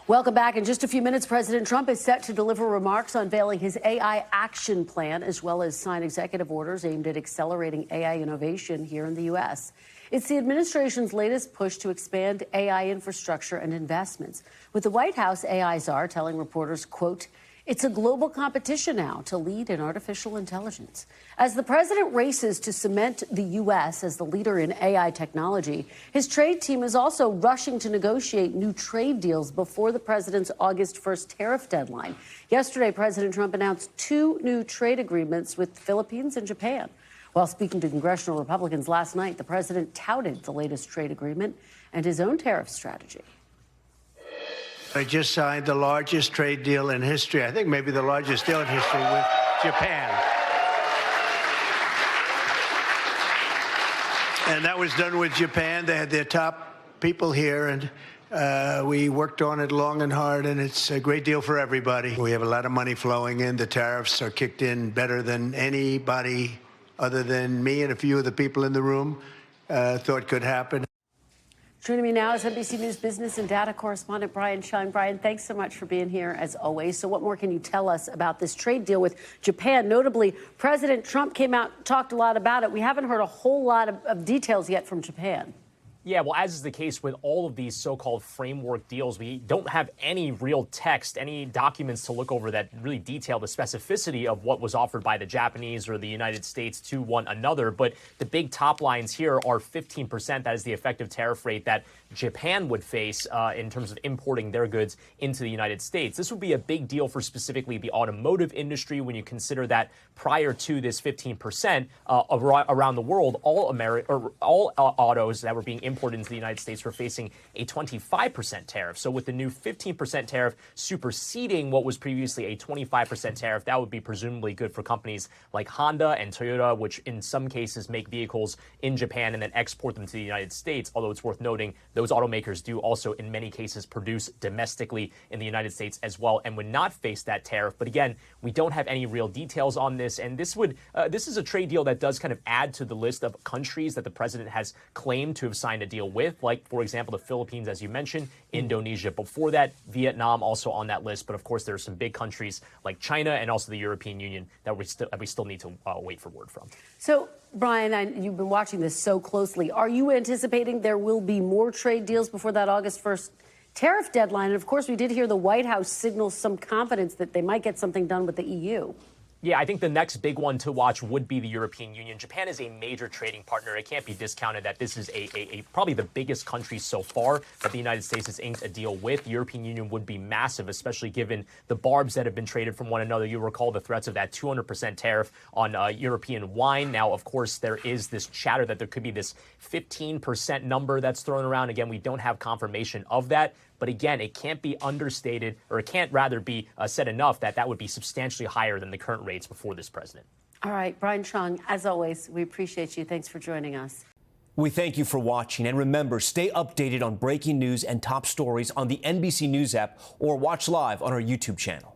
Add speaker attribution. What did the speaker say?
Speaker 1: Welcome back. In just a few minutes, President Trump is set to deliver remarks unveiling his AI action plan, as well as sign executive orders aimed at accelerating AI innovation here in the U.S. It's the administration's latest push to expand AI infrastructure and investments, with the White House AI czar telling reporters, quote, "It's a global competition now to lead in artificial intelligence." As the president races to cement the U.S. as the leader in AI technology, his trade team is also rushing to negotiate new trade deals before the president's August 1st tariff deadline. Yesterday, President Trump announced 2 new trade agreements with the Philippines and Japan. While speaking to congressional Republicans last night, the president touted the latest trade agreement and his own tariff strategy.
Speaker 2: I just signed the largest trade deal in history, I think maybe the largest deal in history, with Japan. And that was done with Japan. They had their top people here, and we worked on it long and hard, and it's a great deal for everybody. We have a lot of money flowing in. The tariffs are kicked in better than anybody other than me and a few of the people in the room thought could happen.
Speaker 1: Joining me now is NBC News business and data correspondent Brian Cheung. Brian, thanks so much for being here, as always. So what more can you tell us about this trade deal with Japan? Notably, President Trump came out, talked a lot about it. We haven't heard a whole lot of details yet from Japan.
Speaker 3: Yeah, well, as is the case with all of these so-called framework deals, we don't have any real text, any documents to look over that really detail the specificity of what was offered by the Japanese or the United States to one another. But the big top lines here are 15%. That is the effective tariff rate that Japan would face in terms of importing their goods into the United States. This would be a big deal for specifically the automotive industry when you consider that prior to this 15%, around the world, all autos that were being imported into the United States were facing a 25% tariff. So with the new 15% tariff superseding what was previously a 25% tariff, that would be presumably good for companies like Honda and Toyota, which in some cases make vehicles in Japan and then export them to the United States. Although it's worth noting, those automakers do also in many cases produce domestically in the United States as well and would not face that tariff. But again, we don't have any real details on this. And this is a trade deal that does kind of add to the list of countries that the president has claimed to have signed a deal with, like, for example, the Philippines, as you mentioned, Indonesia before that, Vietnam also on that list. But of course, there are some big countries like China and also the European Union that we still need to wait for word from.
Speaker 1: So, Brian, you've been watching this so closely. Are you anticipating there will be more trade deals before that August 1st tariff deadline? And of course, we did hear the White House signal some confidence that they might get something done with the EU.
Speaker 3: Yeah, I think the next big one to watch would be the European Union. Japan is a major trading partner. It can't be discounted that this is probably the biggest country so far that the United States has inked a deal with. The European Union would be massive, especially given the barbs that have been traded from one another. You recall the threats of that 200% tariff on European wine. Now, of course, there is this chatter that there could be this 15% number that's thrown around. Again, we don't have confirmation of that. But again, it can't be understated, or it can't rather be said enough that that would be substantially higher than the current rates before this president.
Speaker 1: All right, Brian Cheung, as always, we appreciate you. Thanks for joining us.
Speaker 4: We thank you for watching. And remember, stay updated on breaking news and top stories on the NBC News app or watch live on our YouTube channel.